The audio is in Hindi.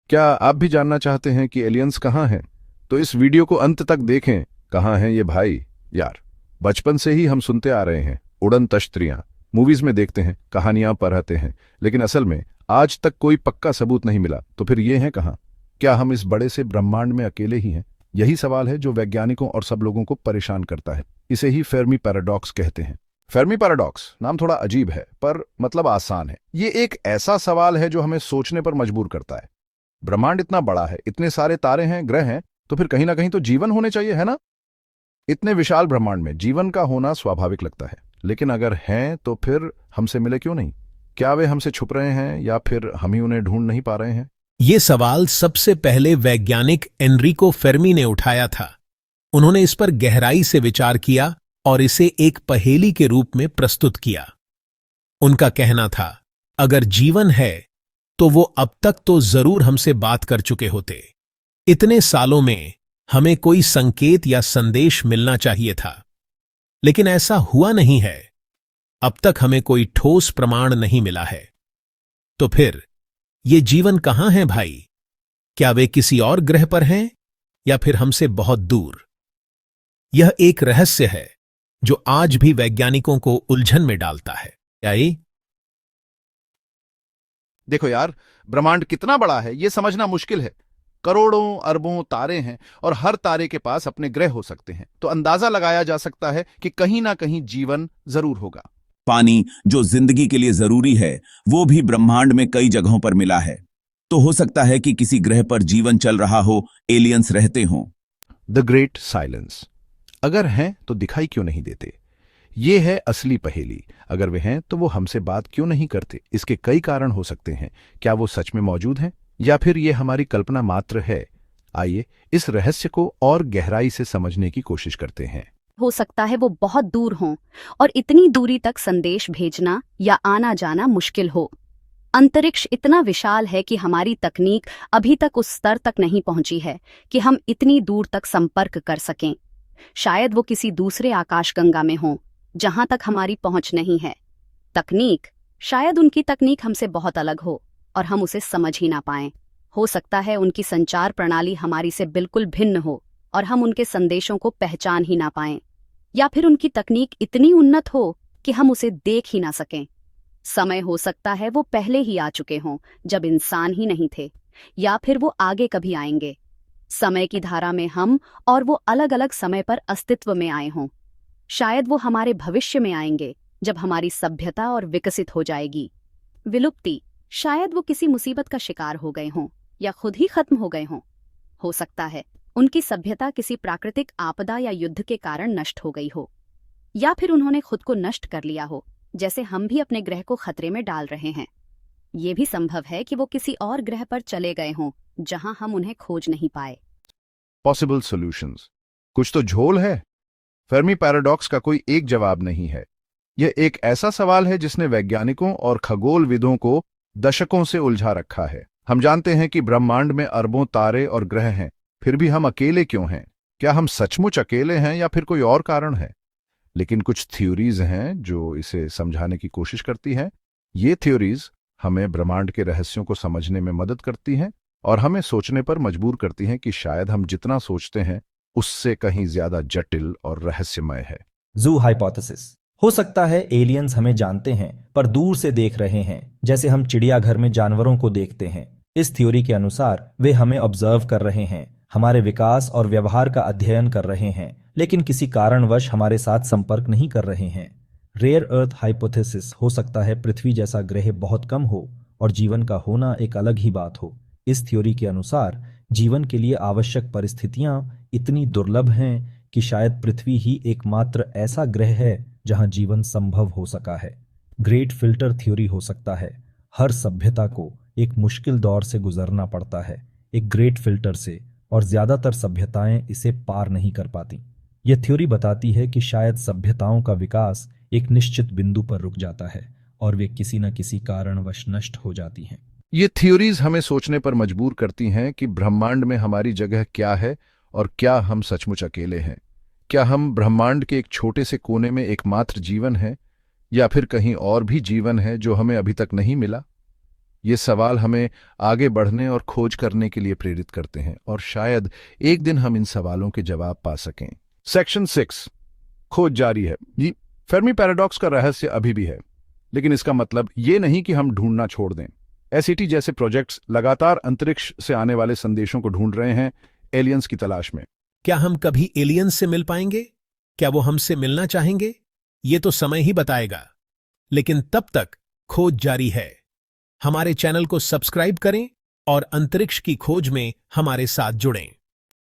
क्या आप भी जानना चाहते हैं कि एलियंस कहाँ हैं? तो इस वीडियो को अंत तक देखें। कहाँ हैं ये भाई? यार, बचपन से ही हम सुनते आ रहे हैं, उड़न तश्तरियां, मूवीज में देखते हैं, कहानियां पढ़ते हैं, लेकिन असल में आज तक कोई पक्का सबूत नहीं मिला। तो फिर ये हैं कहाँ? क्या हम इस बड़े से ब्रह्मांड में अकेले ही हैं? यही सवाल है जो वैज्ञानिकों और सब लोगों को परेशान करता है। इसे ही फेर्मी पैराडॉक्स कहते हैं। फेर्मी पैराडॉक्स नाम थोड़ा अजीब है, पर मतलब आसान है। ये एक ऐसा सवाल है जो हमें सोचने पर मजबूर करता है। ब्रह्मांड इतना बड़ा है, इतने सारे तारे हैं, ग्रह हैं, तो फिर कहीं ना कहीं तो जीवन होने चाहिए, है ना? इतने विशाल ब्रह्मांड में जीवन का होना स्वाभाविक लगता है, लेकिन अगर हैं तो फिर हमसे मिले क्यों नहीं? क्या वे हमसे छुप रहे हैं या फिर हम ही उन्हें ढूंढ नहीं पा रहे हैं? ये सवाल सबसे पहले वैज्ञानिक एनरिको फेर्मी ने उठाया था। उन्होंने इस पर गहराई से विचार किया और इसे एक पहेली के रूप में प्रस्तुत किया। उनका कहना था, अगर जीवन है तो वो अब तक तो जरूर हमसे बात कर चुके होते। इतने सालों में हमें कोई संकेत या संदेश मिलना चाहिए था, लेकिन ऐसा हुआ नहीं है। अब तक हमें कोई ठोस प्रमाण नहीं मिला है। तो फिर ये जीवन कहाँ है भाई? क्या वे किसी और ग्रह पर हैं या फिर हमसे बहुत दूर? यह एक रहस्य है जो आज भी वैज्ञानिकों को उलझन में डालता है। क्या ये? देखो यार, ब्रह्मांड कितना बड़ा है ये समझना मुश्किल है। करोड़ों अरबों तारे हैं और हर तारे के पास अपने ग्रह हो सकते हैं, तो अंदाजा लगाया जा सकता है कि कहीं ना कहीं जीवन जरूर होगा। पानी जो जिंदगी के लिए जरूरी है, वो भी ब्रह्मांड में कई जगहों पर मिला है। तो हो सकता है कि किसी ग्रह पर जीवन चल रहा हो, एलियंस रहते हों। The great silence. अगर हैं तो दिखाई क्यों नहीं देते? ये है असली पहेली। अगर वे हैं तो वो हमसे बात क्यों नहीं करते? इसके कई कारण हो सकते हैं। क्या वो सच में मौजूद हैं या फिर ये हमारी कल्पना मात्र है? आइए इस रहस्य को और गहराई से समझने की कोशिश करते हैं। हो सकता है वो बहुत दूर हों और इतनी दूरी तक संदेश भेजना या आना जाना मुश्किल हो। अंतरिक्ष इतना विशाल है कि हमारी तकनीक अभी तक उस स्तर तक नहीं पहुंची है कि हम इतनी दूर तक संपर्क कर सकें। शायद वो किसी दूसरे आकाशगंगा में हों जहां तक हमारी पहुंच नहीं है। तकनीक, शायद उनकी तकनीक हमसे बहुत अलग हो और हम उसे समझ ही ना पाएं। हो सकता है उनकी संचार प्रणाली हमारी से बिल्कुल भिन्न हो और हम उनके संदेशों को पहचान ही ना पाएं। या फिर उनकी तकनीक इतनी उन्नत हो कि हम उसे देख ही ना सकें। समय हो सकता है वो पहले ही आ चुके हों जब इंसान ही नहीं थे, या फिर वो आगे कभी आएंगे। समय की धारा में हम और वो अलग अलग समय पर अस्तित्व में आए हों। शायद वो हमारे भविष्य में आएंगे जब हमारी सभ्यता और विकसित हो जाएगी। विलुप्ति, शायद वो किसी मुसीबत का शिकार हो गए हों या खुद ही खत्म हो गए हों। हो सकता है उनकी सभ्यता किसी प्राकृतिक आपदा या युद्ध के कारण नष्ट हो गई हो, या फिर उन्होंने खुद को नष्ट कर लिया हो, जैसे हम भी अपने ग्रह को खतरे में डाल रहे हैं। ये भी संभव है कि वो किसी और ग्रह पर चले गए हों जहां हम उन्हें खोज नहीं पाए। Possible solutions. कुछ तो झोल है। फेर्मी पैराडॉक्स का कोई एक जवाब नहीं है। यह एक ऐसा सवाल है जिसने वैज्ञानिकों और खगोलविदों को दशकों से उलझा रखा है। हम जानते हैं कि ब्रह्मांड में अरबों तारे और ग्रह हैं, फिर भी हम अकेले क्यों हैं? क्या हम सचमुच अकेले हैं या फिर कोई और कारण है? लेकिन कुछ थ्योरीज हैं जो इसे समझाने की कोशिश करती हैं। ये थ्योरीज हमें ब्रह्मांड के रहस्यों को समझने में मदद करती हैं और हमें सोचने पर मजबूर करती हैं कि शायद हम जितना सोचते हैं उससे कहीं ज्यादा जटिल और रहस्यमय है। जू हाइपोथेसिस। हो सकता है एलियंस हमें जानते हैं पर दूर से देख रहे हैं, जैसे हम चिड़ियाघर में जानवरों को देखते हैं। इस थ्योरी के अनुसार वे हमें ऑब्जर्व कर रहे हैं, हमारे विकास और व्यवहार का अध्ययन कर रहे हैं, लेकिन किसी कारणवश हमारे साथ संपर्क नहीं कर रहे हैं। Rare earth hypothesis. हो सकता है पृथ्वी जैसा ग्रह बहुत कम हो और जीवन का होना एक अलग ही बात हो। इस थ्योरी के अनुसार जीवन के लिए आवश्यक परिस्थितियां इतनी दुर्लभ हैं कि शायद पृथ्वी ही एकमात्र ऐसा ग्रह है जहां जीवन संभव हो सका है। Great filter theory. हो सकता है हर सभ्यता को एक मुश्किल दौर से गुजरना पड़ता है एक ग्रेट फिल्टर से, और ज्यादातर सभ्यताएं इसे पार नहीं कर पाती। यह थ्योरी बताती है कि शायद सभ्यताओं का विकास एक निश्चित बिंदु पर रुक जाता है और वे किसी न किसी कारणवश नष्ट हो जाती हैं। ये थ्योरीज हमें सोचने पर मजबूर करती हैं कि ब्रह्मांड में हमारी जगह क्या है और क्या हम सचमुच अकेले हैं। क्या हम ब्रह्मांड के एक छोटे से कोने में एकमात्र जीवन है या फिर कहीं और भी जीवन है जो हमें अभी तक नहीं मिला? ये सवाल हमें आगे बढ़ने और खोज करने के लिए प्रेरित करते हैं और शायद एक दिन हम इन सवालों के जवाब पा सकें। सेक्शन 6, खोज जारी है। जी, फेर्मी पैराडॉक्स का रहस्य अभी भी है, लेकिन इसका मतलब ये नहीं कि हम ढूंढना छोड़ दें। एसईटी जैसे प्रोजेक्ट्स लगातार अंतरिक्ष से आने वाले संदेशों को ढूंढ रहे हैं, एलियंस की तलाश में। क्या हम कभी एलियंस से मिल पाएंगे? क्या वो हमसे मिलना चाहेंगे? ये तो समय ही बताएगा। लेकिन तब तक खोज जारी है। हमारे चैनल को सब्सक्राइब करें और अंतरिक्ष की खोज में हमारे साथ जुड़ें।